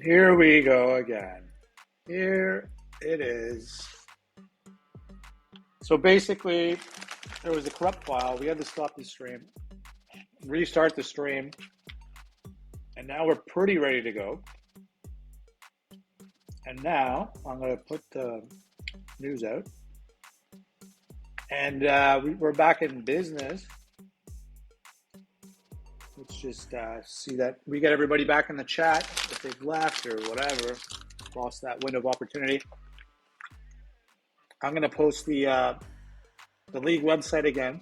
Here we go again. Here it is. So basically, there was a corrupt file. We had to stop the stream, restart the stream, and now we're pretty ready to go. And now I'm going to put the news out. And we're back in business. Let's just see that we get everybody back in the chat if they've left or whatever, lost that window of opportunity. I'm going to post the league website again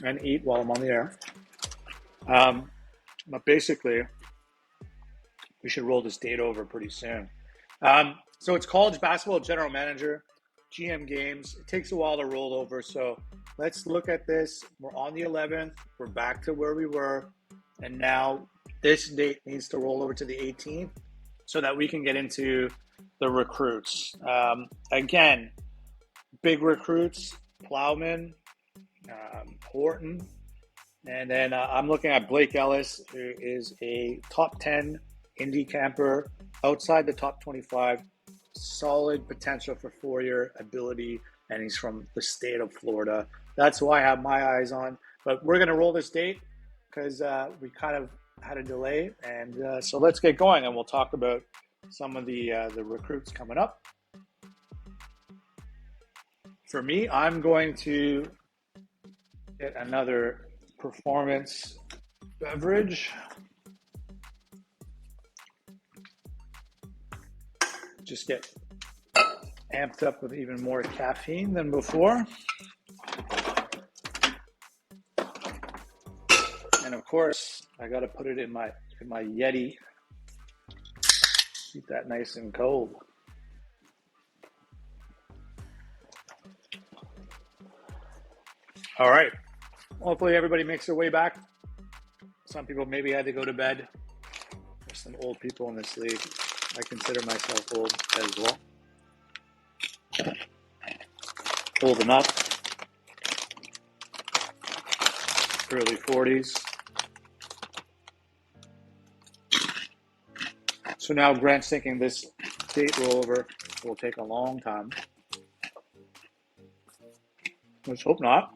and eat while I'm on the air. But basically, we should roll this date over pretty soon. So it's college basketball general manager, GM games. It takes a while to roll over. So let's look at this. We're on the 11th. We're back to where we were. And now this date needs to roll over to the 18th so that we can get into the recruits. Again, big recruits, Plowman, Horton. And then I'm looking at Blake Ellis, who is a top 10 indie camper, outside the top 25, solid potential for 4-year ability, and he's from the state of Florida. That's who I have my eyes on. But we're going to roll this date because we kind of had a delay. And so let's get going, and we'll talk about some of the recruits coming up. For me, I'm going to get another performance beverage. Just get amped up with even more caffeine than before. And of course, I got to put it in my Yeti. Keep that nice and cold. All right. Hopefully everybody makes their way back. Some people maybe had to go to bed. There's some old people in this league. I consider myself old as well. Old enough. Early 40s. So now Grant's thinking this date rollover will take a long time. Let's hope not.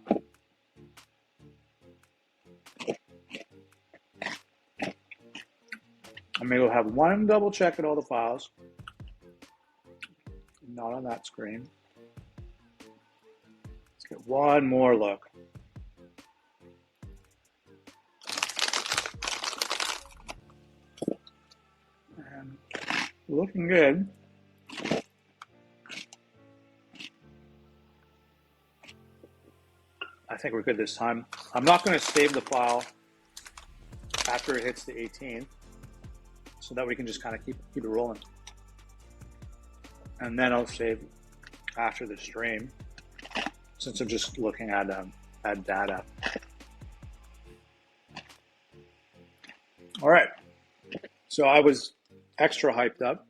I'm going to go have one double check at all the files. Not on that screen. Let's get one more look. And looking good. I think we're good this time. I'm not going to save the file after it hits the 18th. So that we can just kind of keep it rolling. And then I'll save after the stream, since I'm just looking at data. All right. So I was extra hyped up.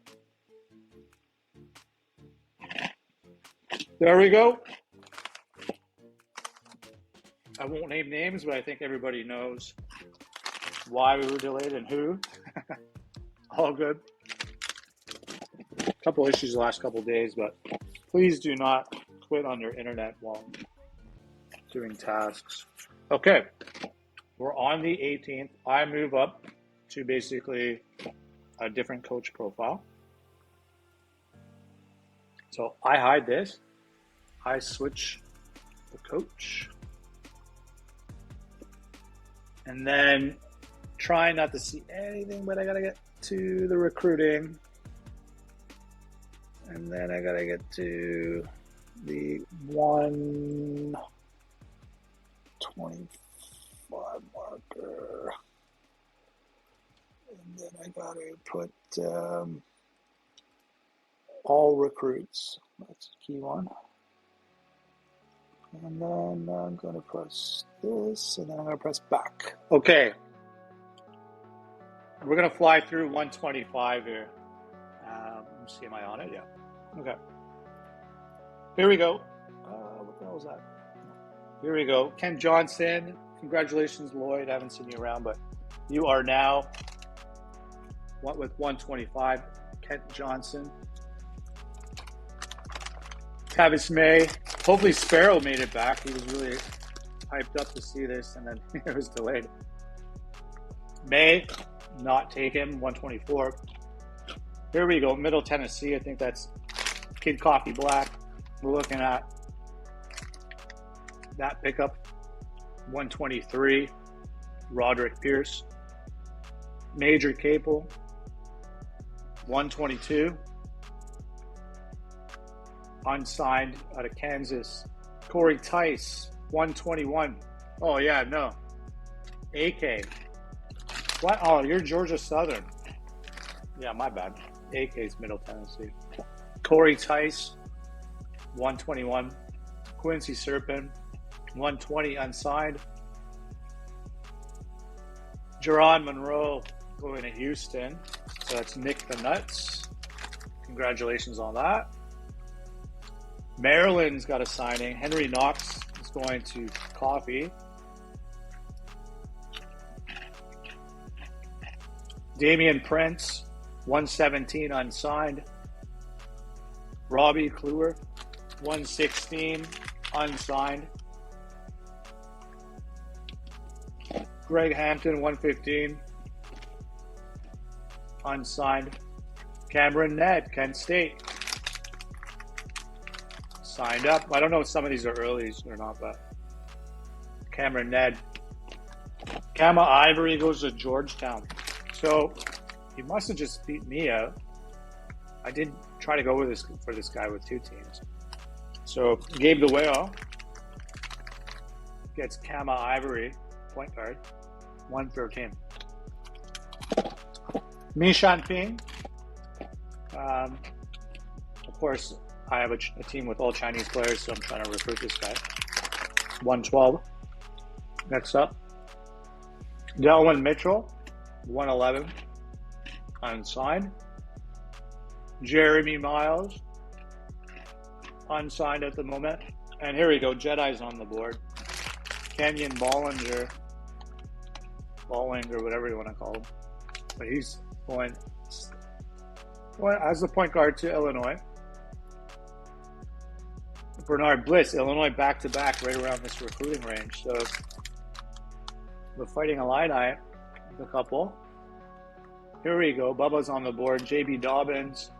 There we go. I won't name names, but I think everybody knows why we were delayed and who. All good. A couple issues the last couple of days, but please do not quit on your internet while doing tasks. Okay, we're on the 18th. I move up to basically a different coach profile. So I hide this. I switch the coach. And then try not to see anything, but I gotta get to the recruiting, and then I gotta get to the 125 marker, and then I gotta put all recruits. That's the key one. And then I'm gonna press this, and then I'm gonna press back. Okay. We're going to fly through 125 here. Let me see, am I on it? Yeah. Okay. Here we go. What the hell was that? Here we go. Ken Johnson. Congratulations, Lloyd. I haven't seen you around, but You are now, what with 125, Kent Johnson. Tavis May, hopefully Sparrow made it back. He was really hyped up to see this, and then it was delayed. May, not take him, 124. Here we go, Middle Tennessee. I think that's Kid Coffee Black. We're looking at that pickup, 123, Roderick Pierce. Major Capel, 122. Unsigned out of Kansas. Corey Tice, 121. Oh, yeah, no. AK. What? Oh, you're Georgia Southern. Yeah, my bad. AK's Middle Tennessee. Corey Tice, 121. Quincy Serpin, 120 unsigned. Jerron Monroe going to Houston. So that's Nick the Nuts. Congratulations on that. Maryland's got a signing. Henry Knox is going to Coffee. Damian Prince, 117 unsigned. Robbie Kluwer, 116 unsigned. Greg Hampton, 115 unsigned. Cameron Ned, Kent State, signed up. I don't know if some of these are earlies or not, but Cameron Ned. Kama Ivory goes to Georgetown. So he must have just beat me out. I did try to go with this for this guy with two teams. So Gabe the Whale gets Kama Ivory, point guard, 113. Mishan Ping. Of course, I have a team with all Chinese players, so I'm trying to recruit this guy. 112. Next up, Delwyn Mitchell, 111, unsigned. Jeremy Miles, unsigned at the moment. And here we go, Jedi's on the board. Kenyon Bollinger, whatever you want to call him. But he's going as the point guard to Illinois. Bernard Bliss, Illinois back-to-back right around this recruiting range. So the Fighting Illini, the couple. Here we go. Bubba's on the board. JB Dobbins.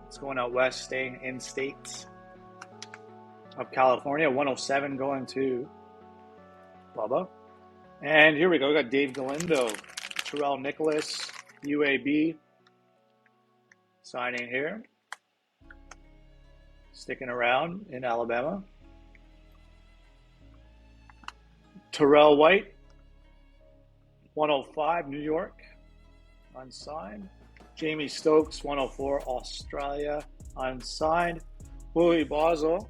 It's going out west, staying in state of California. 107 going to Bubba. And here we go. We got Dave Galindo. Terrell Nicholas, UAB. Signing here. Sticking around in Alabama. Terrell White, 105, New York, unsigned. Jamie Stokes, 104, Australia, unsigned. Willie Basel,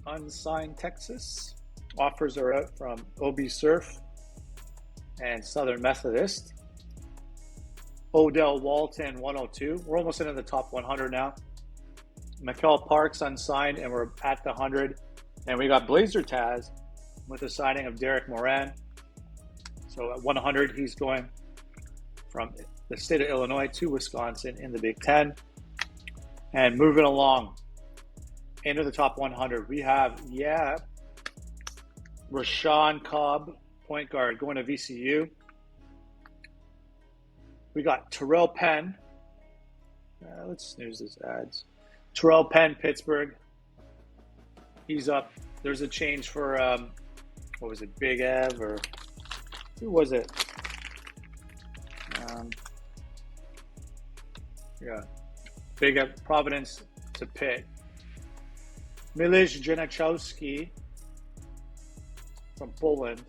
unsigned, Texas. Offers are out from OB Surf and Southern Methodist. Odell Walton, 102. We're almost into the top 100 now. Mikel Parks unsigned, and we're at the 100. And we got Blazer Taz with the signing of Derek Moran. So at 100, he's going from the state of Illinois to Wisconsin in the Big Ten. And moving along into the top 100, we have, Rashawn Cobb, point guard, going to VCU. We got Terrell Penn. Let's snooze this ads. Terrell Penn, Pittsburgh. He's up. There's a change for, what was it, Big Ev, or who was it? Big Ev, Providence to Pitt. Milish Janachowski from Poland.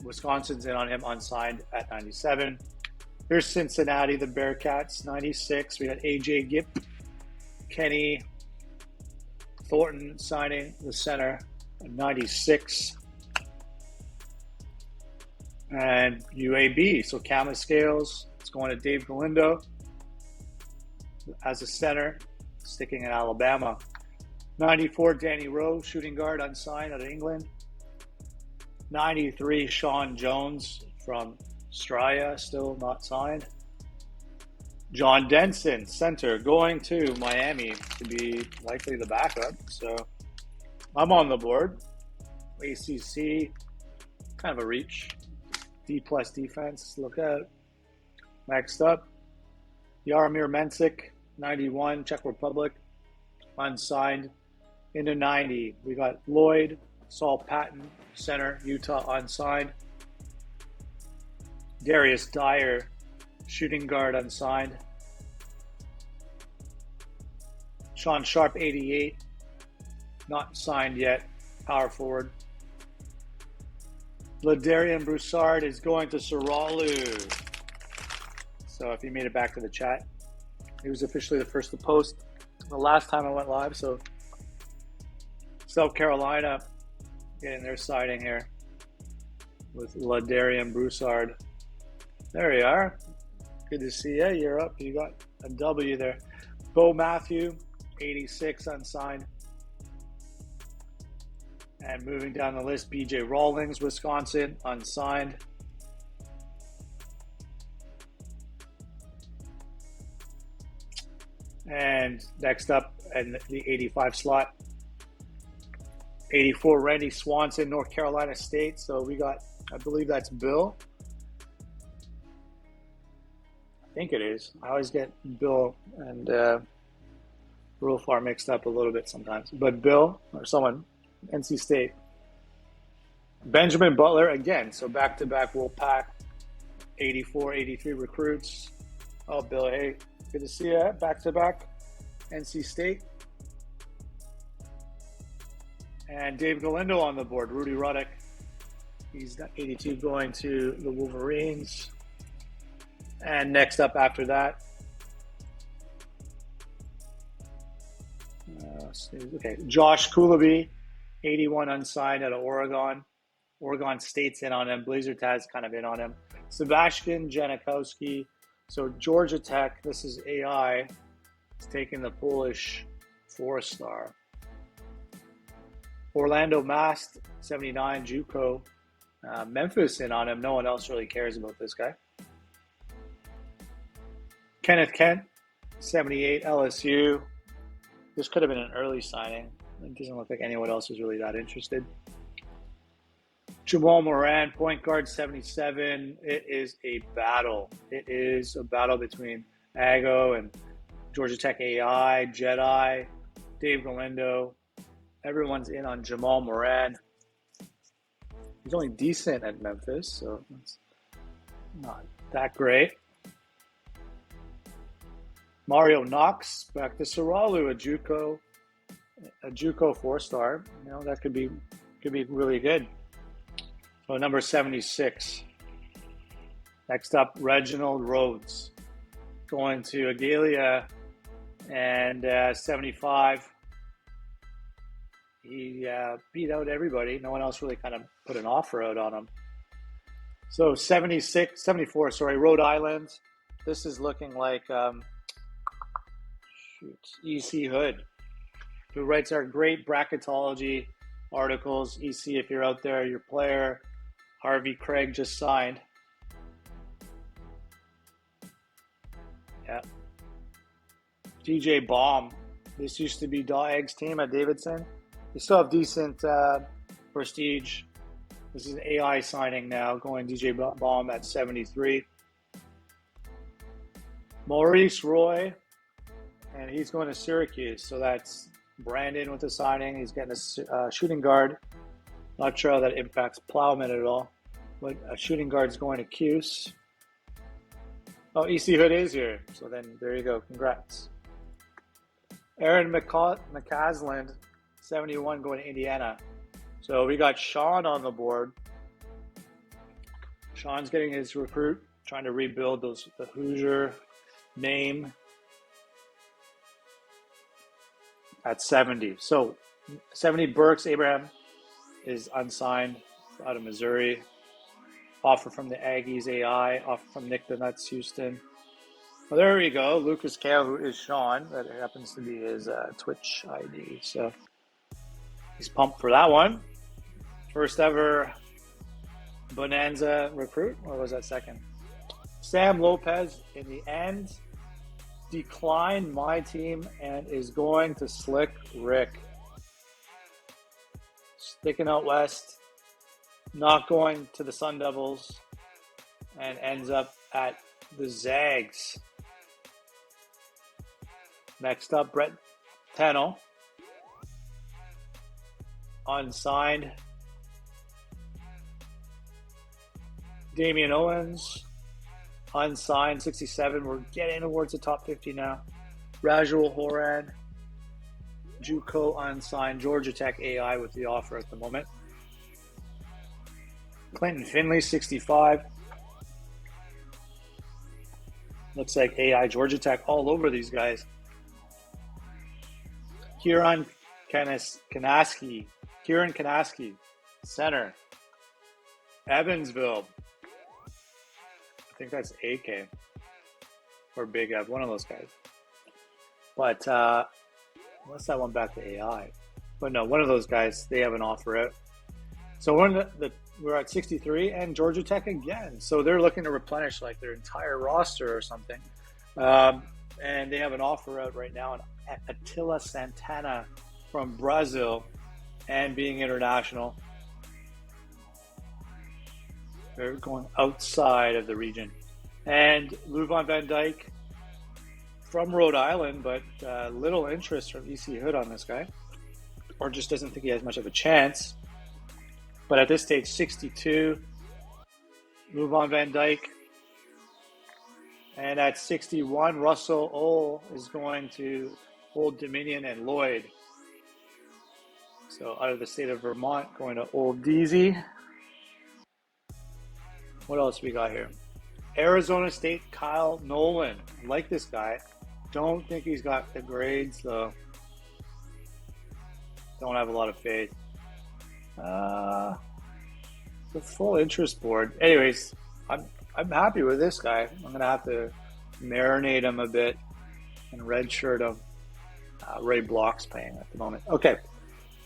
Wisconsin's in on him, unsigned at 97. Here's Cincinnati, the Bearcats, 96. We got AJ Gipp. Kenny Thornton signing the center, 96. And UAB, so Kama Scales, it's going to Dave Galindo as a center, sticking in Alabama. 94, Danny Rowe, shooting guard, unsigned out of England. 93, Sean Jones from Straya still not signed. John Denson, center, going to Miami to be likely the backup. So I'm on the board. ACC, kind of a reach. D plus defense, look out. Next up, Jaromir Mensik, 91, Czech Republic, unsigned. Into 90, we got Lloyd, Saul Patton, center, Utah, unsigned. Darius Dyer, shooting guard, unsigned. Sean Sharp, 88, not signed yet, power forward. Ladarian Broussard is going to Saralu. So if you made it back to the chat, he was officially the first to post the last time I went live. So South Carolina getting their signing here with Ladarian Broussard. There you are. Good to see you. You're up. You got a W there. Bo Matthew, 86, unsigned. And moving down the list, BJ Rawlings, Wisconsin, unsigned. And next up, in the 85 slot, 84, Randy Swanson, North Carolina State. So we got, I believe that's Bill. I think it is. I always get Bill and Rulfar mixed up a little bit sometimes. But Bill, or someone, NC State. Benjamin Butler, again, so back-to-back Wolfpack, 84, 83 recruits. Oh, Bill, hey, good to see you. Back-to-back NC State. And Dave Galindo on the board, Rudy Ruddock. He's got 82 going to the Wolverines. And next up after that, okay, Josh Kulaby, 81 unsigned out of Oregon. Oregon State's in on him. Blazer Taz kind of in on him. Sebastian Janikowski. So Georgia Tech, this is AI, is taking the Polish 4-star. Orlando Mast, 79, JUCO. Memphis in on him. No one else really cares about this guy. Kenneth Kent, 78, LSU. This could have been an early signing. It doesn't look like anyone else is really that interested. Jamal Moran, point guard, 77. It is a battle. It is a battle between Ago and Georgia Tech AI, Jedi, Dave Galindo. Everyone's in on Jamal Moran. He's only decent at Memphis, so it's not that great. Mario Knox, back to Saralu, a JUCO 4-star. You know, that could be really good. So number 76. Next up, Reginald Rhodes, going to Agalia, and 75. He beat out everybody. No one else really kind of put an offer out on him. So 74, Rhode Island. This is looking like EC Hood, who writes our great bracketology articles. EC, if you're out there, your player, Harvey Craig, just signed. Yeah. DJ Baum. This used to be Egg's team at Davidson. They still have decent prestige. This is an AI signing now, going DJ Baum at 73. Maurice Roy, and he's going to Syracuse. So that's Brandon with the signing. He's getting a shooting guard. Not sure how that impacts Plowman at all. But a shooting guard's going to Cuse. Oh, EC Hood is here. So then there you go. Congrats. Aaron McCasland, 71, going to Indiana. So we got Sean on the board. Sean's getting his recruit, trying to rebuild the Hoosier name at 70. So 70, Burks Abraham is unsigned out of Missouri. Offer from the Aggies AI. Offer from Nick the Nuts Houston. Well, there we go. Lucas Kale, who is Sean. That happens to be his Twitch ID. So he's pumped for that one. First ever Bonanza recruit. Or was that second? Sam Lopez, in the end, declined my team and is going to Slick Rick. Sticking out west, not going to the Sun Devils, and ends up at the Zags. Next up, Brett Tennell. Unsigned. Damian Owens. Unsigned, 67. We're getting towards the top 50 now. Rajul Horan. JUCO unsigned. Georgia Tech AI with the offer at the moment. Clinton Finley, 65. Looks like AI Georgia Tech all over these guys. Kieran Kanaski, center. Evansville. I think that's AK or Big Ev, one of those guys. But unless that went back to AI. But no, one of those guys, they have an offer out. So we're at 63 and Georgia Tech again. So they're looking to replenish like their entire roster or something. And they have an offer out right now on Attila Santana from Brazil and being international. They're going outside of the region. And Leuven Van Dyke from Rhode Island, but little interest from EC Hood on this guy. Or just doesn't think he has much of a chance. But at this stage, 62. Leuven Van Dyke. And at 61, Russell Ole is going to Old Dominion and Lloyd. So out of the state of Vermont, going to Old Deasy. What else we got here? Arizona State, Kyle Nolan. I like this guy. Don't think he's got the grades, though. Don't have a lot of faith. The full interest board. Anyways, I'm happy with this guy. I'm going to have to marinate him a bit and redshirt him. Ray Block's playing at the moment. Okay.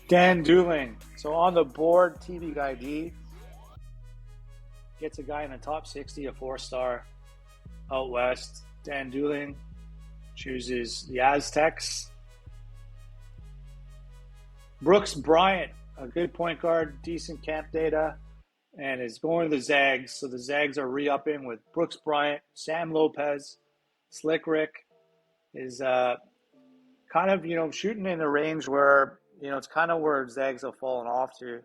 Dan Dooling. So on the board, TV Guy D gets a guy in the top 60, a 4-star out west. Dan Dooling chooses the Aztecs. Brooks Bryant, a good point guard, decent camp data, and is going to the Zags. So the Zags are re-upping with Brooks Bryant. Sam Lopez, Slick Rick is kind of, shooting in a range where, it's kind of where Zags have fallen off to.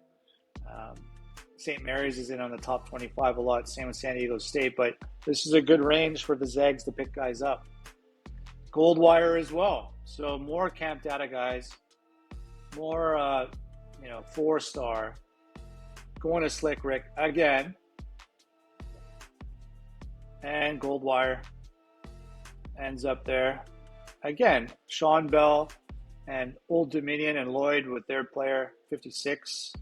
St. Mary's is in on the top 25 a lot, same with San Diego State, but this is a good range for the Zags to pick guys up. Goldwire as well. So more camp data guys, more, 4-star. Going to Slick Rick again. And Goldwire ends up there. Again, Sean Bell and Old Dominion and Lloyd with their player, 56.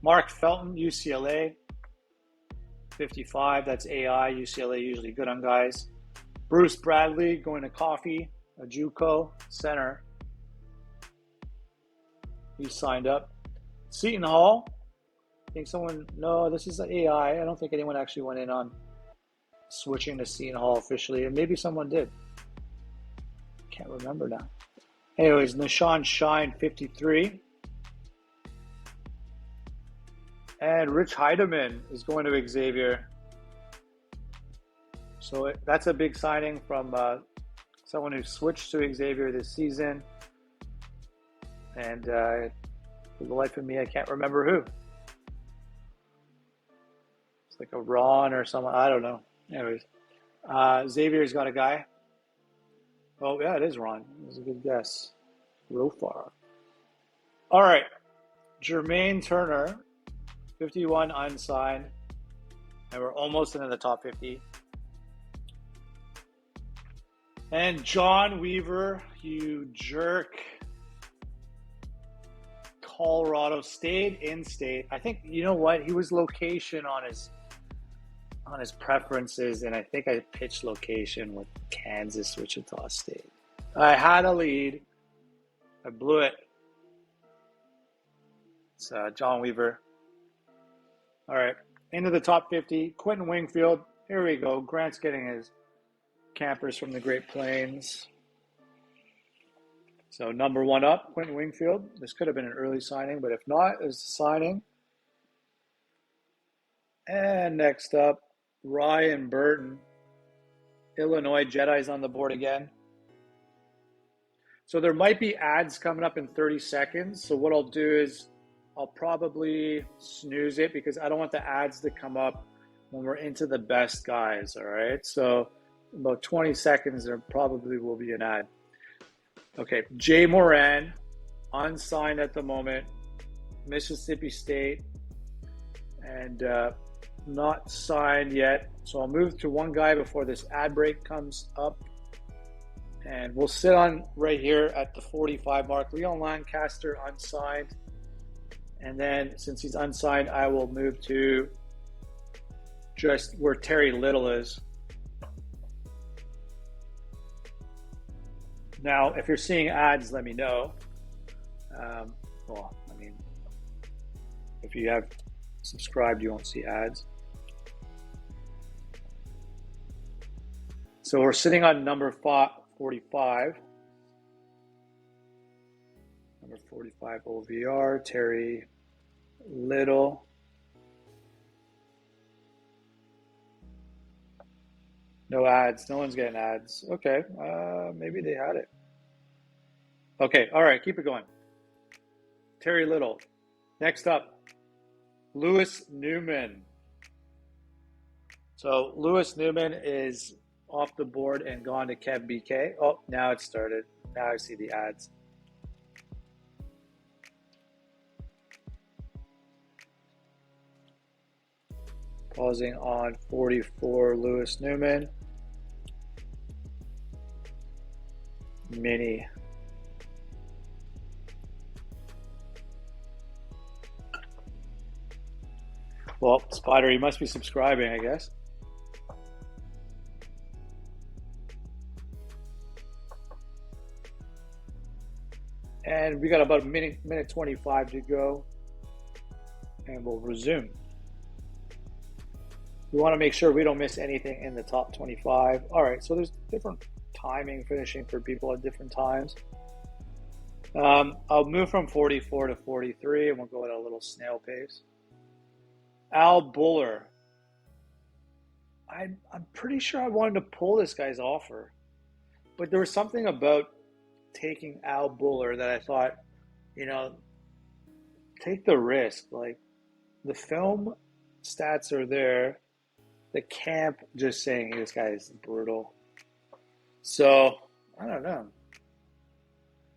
Mark Felton, UCLA, 55. That's AI. UCLA usually good on guys. Bruce Bradley going to Coffee, a JUCO center. He signed up. Seton Hall. I think no, this is an AI. I don't think anyone actually went in on switching to Seton Hall officially, and maybe someone did. Can't remember now. Anyways, Nishan Shine, 53. And Rich Heidemann is going to Xavier. So that's a big signing from someone who switched to Xavier this season. And for the life of me, I can't remember who. It's like a Ron or someone. I don't know. Anyways, Xavier's got a guy. Oh, yeah, it is Ron. It was a good guess. Real far. All right. Jermaine Turner, 51 unsigned. And we're almost into the top 50. And John Weaver, you jerk. Colorado stayed in state. I think, you know what? He was location on his preferences, and I think I pitched location with Kansas, Wichita State. I had a lead. I blew it. It's John Weaver. All right. Into the top 50, Quentin Wingfield. Here we go. Grant's getting his campers from the Great Plains. So number 1 up, Quentin Wingfield. This could have been an early signing, but if not, it's a signing. And next up, Ryan Burton. Illinois Jedi's on the board again. So there might be ads coming up in 30 seconds. So what I'll do is I'll probably snooze it because I don't want the ads to come up when we're into the best guys, all right? So about 20 seconds, there probably will be an ad. Okay, Jay Moran, unsigned at the moment, Mississippi State, and not signed yet. So I'll move to one guy before this ad break comes up. And we'll sit on right here at the 45 mark. Leon Lancaster, unsigned. And then since he's unsigned, I will move to just where Terry Little is. Now, if you're seeing ads, let me know. Well, I mean, if you have subscribed, you won't see ads. So we're sitting on number 45. Number 45 OVR, Terry Little. No ads. No one's getting ads. Okay. Maybe they had it. Okay. All right. Keep it going. Terry Little. Next up, Lewis Newman. So Lewis Newman is off the board and gone to Kev BK. Oh, now it started. Now I see the ads. Pausing on 44, Lewis Newman. Mini. Well, Spider, you must be subscribing, I guess. And we got about a minute 25 to go. And we'll resume. We want to make sure we don't miss anything in the top 25. All right, so there's different timing finishing for people at different times. I'll move from 44 to 43, and we'll go at a little snail pace. Al Buller. I'm pretty sure I wanted to pull this guy's offer, but there was something about taking Al Buller that I thought, take the risk. Like, the film stats are there. The camp just saying this guy is brutal. So, I don't know.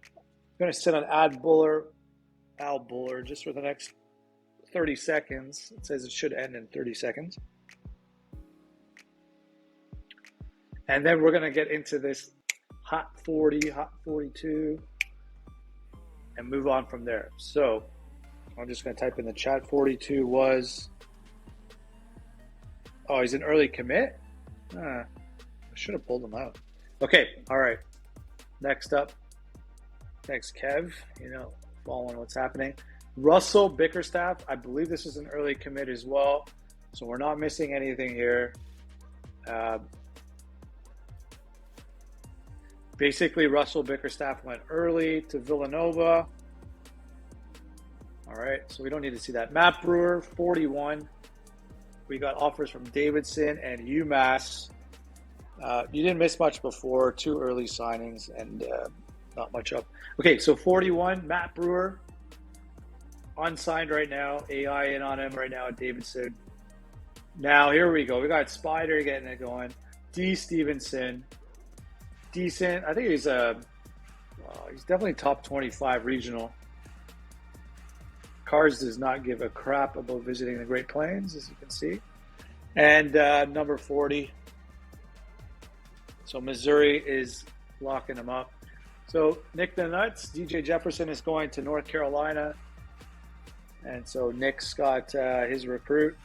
I'm going to sit on Al Buller, just for the next 30 seconds. It says it should end in 30 seconds. And then we're going to get into this hot 40, hot 42, and move on from there. So, I'm just going to type in the chat. 42 was... Oh, he's an early commit? I should have pulled him out. Okay, all right. Next up. Thanks, Kev. Following what's happening. Russell Bickerstaff. I believe this is an early commit as well. So we're not missing anything here. Basically, Russell Bickerstaff went early to Villanova. All right, so we don't need to see that. Matt Brewer, 41. We got offers from Davidson and UMass. You didn't miss much before. 2 early signings and not much up. Okay, so 41, Matt Brewer. Unsigned right now. AI in on him right now at Davidson. Now, here we go. We got Spider getting it going. D. Stevenson. Decent. I think he's definitely top 25 regional. Cars does not give a crap about visiting the Great Plains, as you can see. And number 40. So Missouri is locking him up. So Nick the Nuts, DJ Jefferson is going to North Carolina. And so Nick's got his recruit.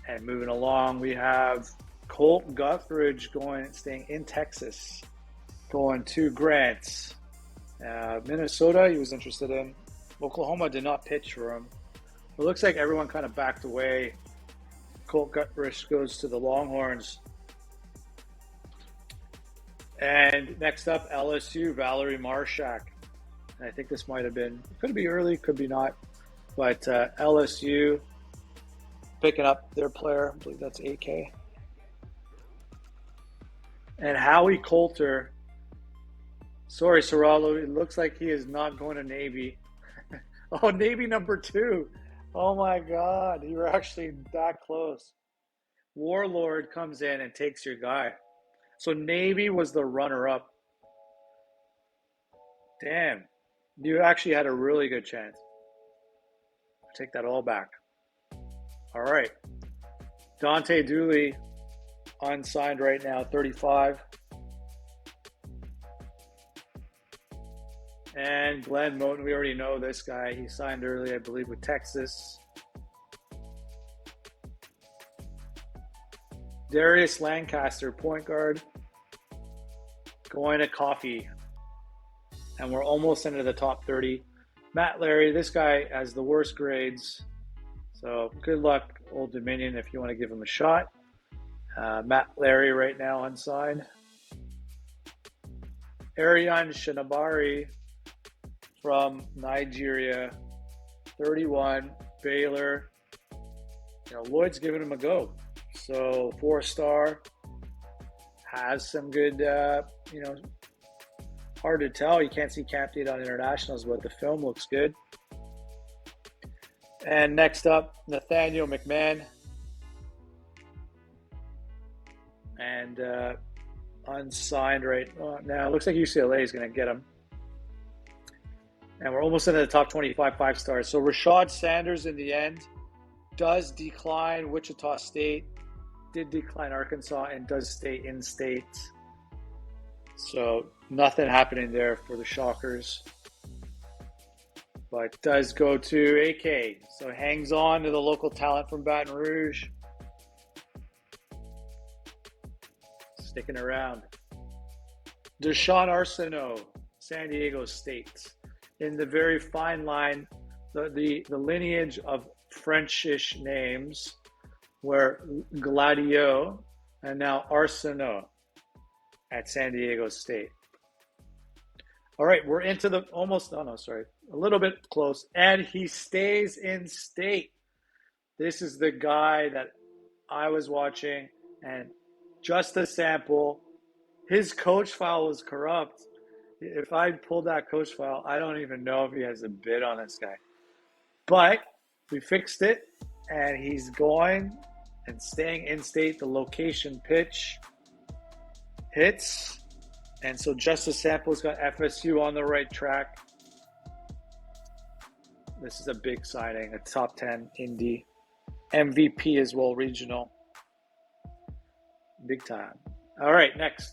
And moving along, we have Colt Guthridge staying in Texas, going to Grants. Minnesota, he was interested in. Oklahoma did not pitch for him. It looks like everyone kind of backed away. Colt Gutrish goes to the Longhorns. And next up, LSU, Valerie Marshak. And I think this might have been, could be early, could be not. But LSU picking up their player. I believe that's AK. And Howie Coulter. Sorry, Soralo. It looks like he is not going to Navy. Oh, Navy number 2. Oh my God. You were actually that close. Warlord comes in and takes your guy. So Navy was the runner-up. Damn. You actually had a really good chance. Take that all back. All right. Dante Dooley, unsigned right now, 35. And Glenn Moten, we already know this guy. He signed early, I believe, with Texas. Darius Lancaster, point guard, going to Coffee. And we're almost into the top 30. Matt Larry, this guy has the worst grades. So good luck, Old Dominion, if you want to give him a shot. Matt Larry right now unsigned. Ariane Shinabari from Nigeria, 31, Baylor. Lloyd's giving him a go. So 4-star, has some good, hard to tell. You can't see camp data on internationals, but the film looks good. And next up, Nathaniel McMahon. And unsigned right now. It looks like UCLA is going to get him. And we're almost into the top 25 5-stars. So Rashad Sanders in the end does decline Wichita State, did decline Arkansas, and does stay in state. So nothing happening there for the Shockers. But does go to AK. So hangs on to the local talent from Baton Rouge. Sticking around. Deshaun Arsenault, San Diego State. In the very fine line, the lineage of Frenchish names were Gladio and now Arsenault at San Diego State. All right, we're into the a little bit close. And he stays in state. This is the guy that I was watching, and just a sample. His coach file was corrupt. If I pulled that coach file, I don't even know if he has a bid on this guy. But we fixed it, and he's going and staying in state. The location pitch hits. And so Justice Sample's got FSU on the right track. This is a big signing, a top 10 Indy. MVP as well, regional. Big time. All right, next.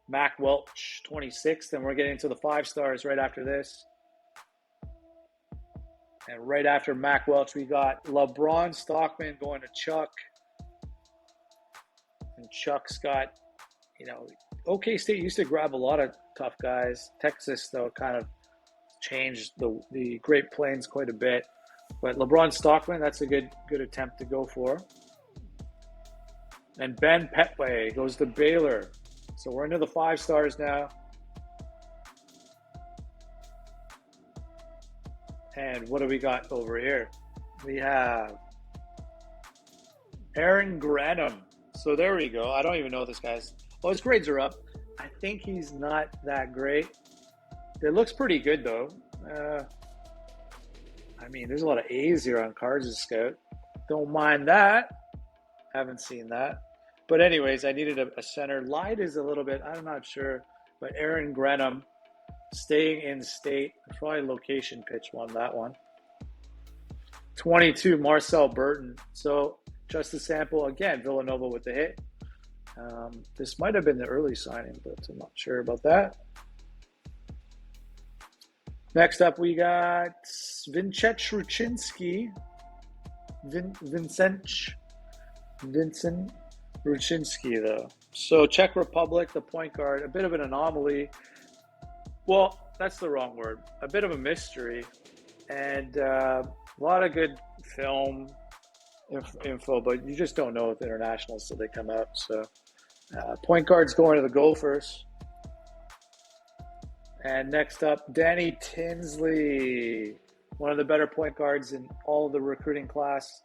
Mac Welch, 26th, and we're getting to the 5-stars right after this. And right after Mac Welch, we got LeBron Stockman going to Chuck. And Chuck's got, OK State used to grab a lot of tough guys. Texas, though, kind of changed the Great Plains quite a bit. But LeBron Stockman, that's a good attempt to go for. And Ben Petway goes to Baylor. So we're into the 5-stars now. And what do we got over here? We have Aaron Granum. So there we go. I don't even know this guy's. Oh, his grades are up. I think he's not that great. It looks pretty good, though. There's a lot of A's here on Cards' Scout. Don't mind that. Haven't seen that. But anyways, I needed a center. Light is a little bit, I'm not sure. But Aaron Granum, staying in state. Probably location pitch won that one. 22, Marcel Burton. So just a sample. Again, Villanova with the hit. This might have been the early signing, but I'm not sure about that. Next up, we got Vincent Ruchinski. Vincent Ruchinski, though. So Czech Republic, the point guard, a bit of an anomaly. Well, that's the wrong word. A bit of a mystery. And A lot of good film info, but you just don't know with internationals till they come out. So point guard's going to the Gophers. And next up, Danny Tinsley, one of the better point guards in all of the recruiting class,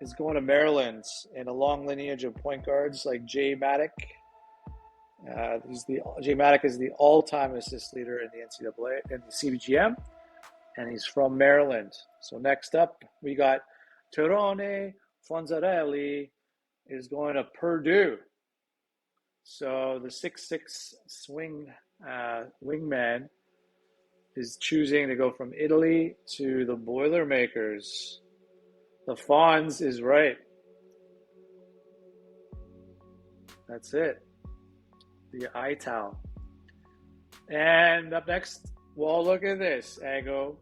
is going to Maryland in a long lineage of point guards like Jay Maddock. Jay Maddock is the all-time assist leader in the NCAA in the CBGM, and he's from Maryland. So next up, we got Terone Fonzarelli is going to Purdue. So the 6'6" wingman is choosing to go from Italy to the Boilermakers. The Fonz is right. That's it. The ITAL. And up next, well, look at this, Ago.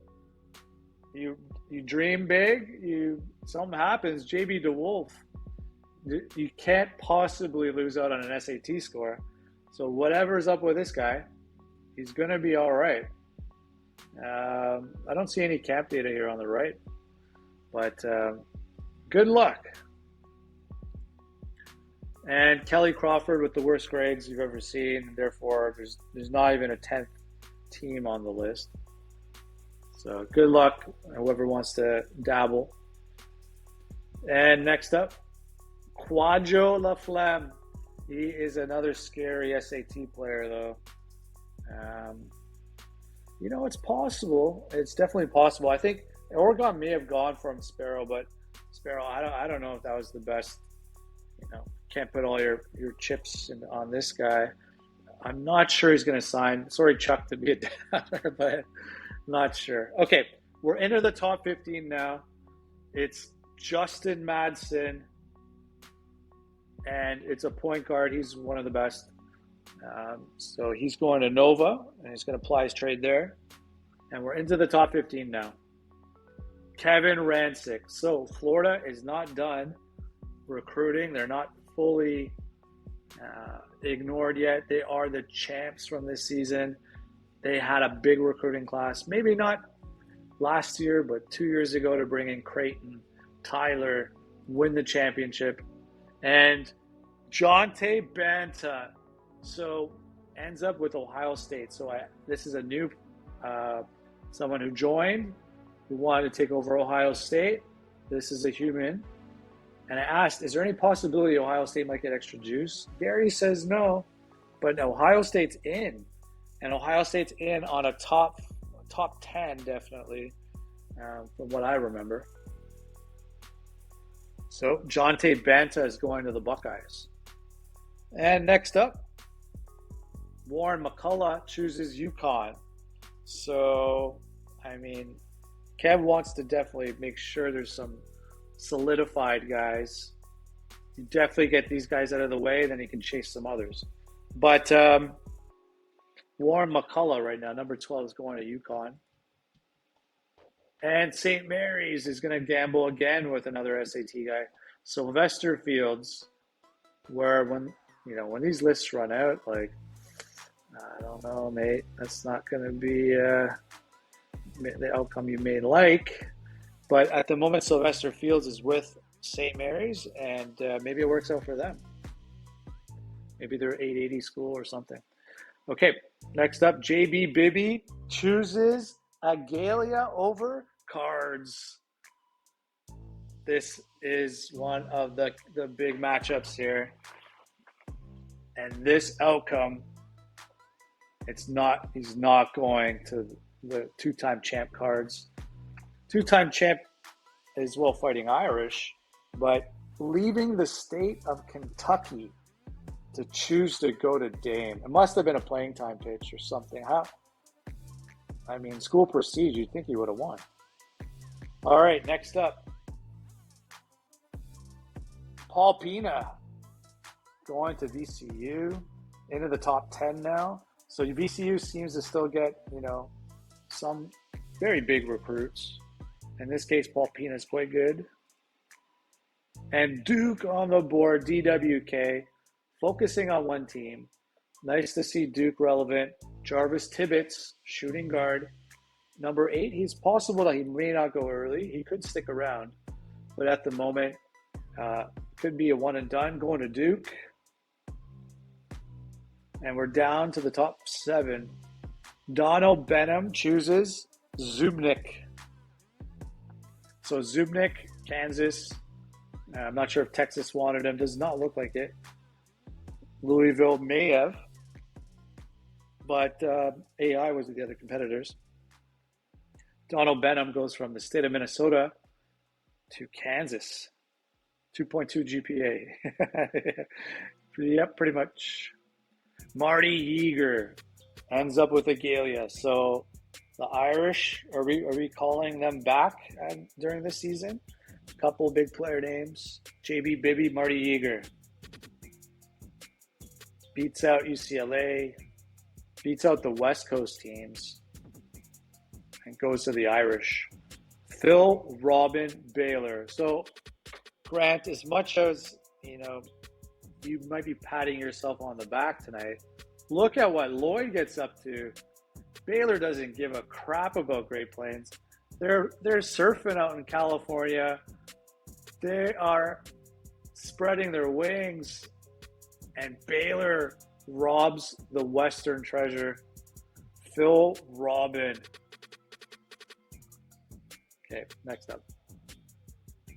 You dream big, something happens. JB DeWolf. You can't possibly lose out on an SAT score. So whatever's up with this guy, he's going to be all right. I don't see any camp data here on the right, but good luck. And Kelly Crawford with the worst grades you've ever seen. Therefore, there's not even a 10th team on the list. So good luck, whoever wants to dabble. And next up, Quadjo Laflamme. He is another scary SAT player, though. It's possible. It's definitely possible. I think Oregon may have gone from Sparrow, but Sparrow, I don't know if that was the best. Can't put all your chips on this guy. I'm not sure he's going to sign. Sorry, Chuck, to be a downer, but not sure. Okay, we're into the top 15 now. It's Justin Madsen, and it's a point guard. He's one of the best. So he's going to Nova, and he's going to apply his trade there. And we're into the top 15 now. Kevin Rancic. So Florida is not done recruiting. They're not fully ignored yet. They are the champs from this season. They had a big recruiting class. Maybe not last year, but 2 years ago to bring in Creighton, Tyler, win the championship. And Jonte Banta. So ends up with Ohio State. So this is a new someone who joined, who wanted to take over Ohio State. This is a human. And I asked, is there any possibility Ohio State might get extra juice? Gary says no, but Ohio State's in. And Ohio State's in on a top 10, definitely, from what I remember. So Jonte Banta is going to the Buckeyes. And next up, Warren McCullough chooses UConn. So, Kev wants to definitely make sure there's some solidified guys. You definitely get these guys out of the way, then you can chase some others. But Warren McCullough right now, number 12, is going to UConn. And St. Mary's is going to gamble again with another SAT guy. Sylvester Fields, where when these lists run out, I don't know, mate. That's not going to be the outcome you may like. But at the moment, Sylvester Fields is with St. Mary's, and maybe it works out for them. Maybe they're 880 school or something. Okay, next up, JB Bibby chooses Agalia over Cards. This is one of the big matchups here. And this outcome, he's not going to the two-time champ Cards. Two-time champ is fighting Irish, but leaving the state of Kentucky to choose to go to Dame. It must have been a playing time pitch or something. School prestige, you'd think he would have won. All right, next up. Paul Pina going to VCU, into the top 10 now. So VCU seems to still get, some very big recruits. In this case, Paul Pina is quite good. And Duke on the board, DWK, focusing on one team. Nice to see Duke relevant. Jarvis Tibbetts, shooting guard. Number 8, he's possible that he may not go early. He could stick around, but at the moment, could be a one and done. Going to Duke. And we're down to the top 7. Donald Benham chooses Zubnik. So Zubnik, Kansas. I'm not sure if Texas wanted him. Does not look like it. Louisville may have. But AI was the other competitors. Donald Benham goes from the state of Minnesota to Kansas. 2.2 GPA. Yep, pretty much. Marty Yeager ends up with Agalia. So the Irish, are we calling them back during this season? A couple big player names. JB Bibby, Marty Yeager. Beats out UCLA. Beats out the West Coast teams. And goes to the Irish. Phil Robin Baylor. So, Grant, as much as, you might be patting yourself on the back tonight, look at what Lloyd gets up to. Baylor doesn't give a crap about Great Plains. They're surfing out in California. They are spreading their wings, and Baylor robs the Western treasure. Phil Robin. Okay, next up.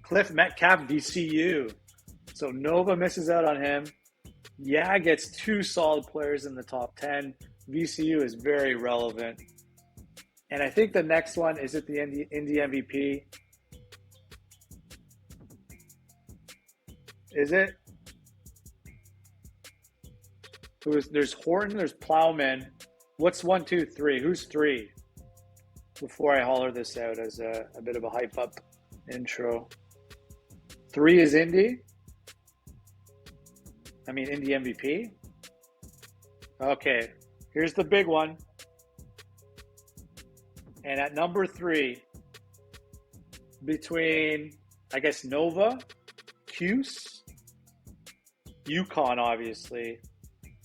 Cliff Metcalf, VCU. So Nova misses out on him. Yeah, gets 2 solid players in the top 10. VCU is very relevant. And I think the next one, is it the Indy MVP? Is it? There's Horton, there's Plowman. What's 1, 2, 3? Who's 3? Before I holler this out as a bit of a hype up intro. 3 is Indy. Indy MVP. Okay, here's the big one. And at number 3, between, I guess, Nova, Cuse, UConn, obviously,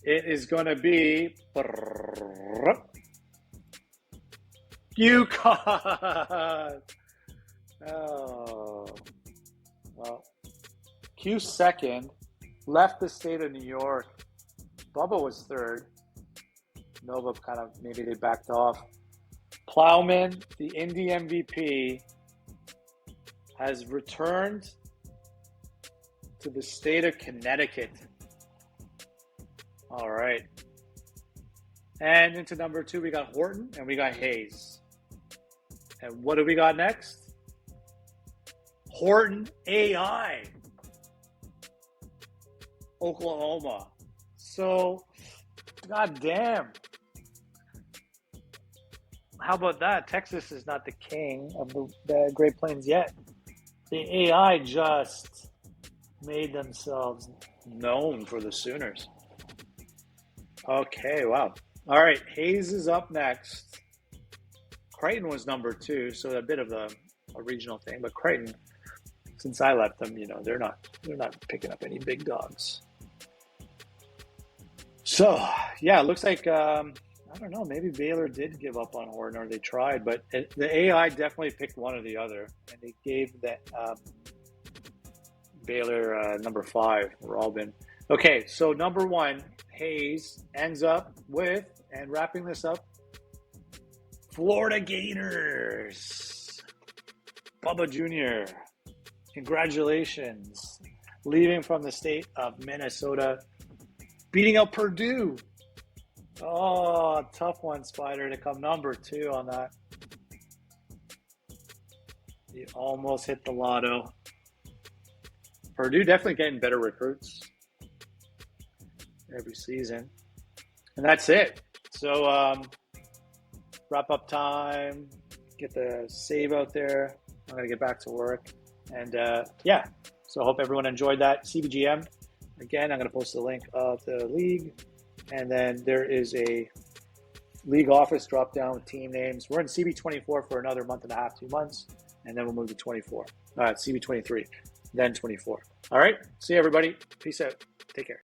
it is going to be UConn. Oh, well, Cuse second. Left the state of New York. Bubba was 3rd. Nova maybe they backed off. Plowman, the Indy MVP, has returned to the state of Connecticut. All right. And into number 2, we got Horton and we got Hayes. And what do we got next? Horton AI. Oklahoma. So, goddamn. How about that? Texas is not the king of the Great Plains yet. The AI just made themselves known for the Sooners. Okay, wow. All right, Hayes is up next. Creighton was number 2, so a bit of a regional thing. But Creighton, since I left them, they're not picking up any big dogs. So, yeah, it looks like, I don't know, maybe Baylor did give up on Horton, or they tried, but the AI definitely picked one or the other, and they gave that Baylor number 5, Robin. Okay, so number 1, Hayes, ends up with, and wrapping this up, Florida Gators. Bubba Jr., congratulations. Leaving from the state of Minnesota, beating out Purdue. Oh, tough one, Spider, to come number 2 on that. You almost hit the lotto. Purdue definitely getting better recruits every season. And that's it. So, wrap up time. Get the save out there. I'm going to get back to work. And, yeah. So I hope everyone enjoyed that. CBGM. Again, I'm going to post the link of the league. And then there is a league office drop down with team names. We're in CB24 for another month and a half, 2 months. And then we'll move to 24. CB23, then 24. All right. See you, everybody. Peace out. Take care.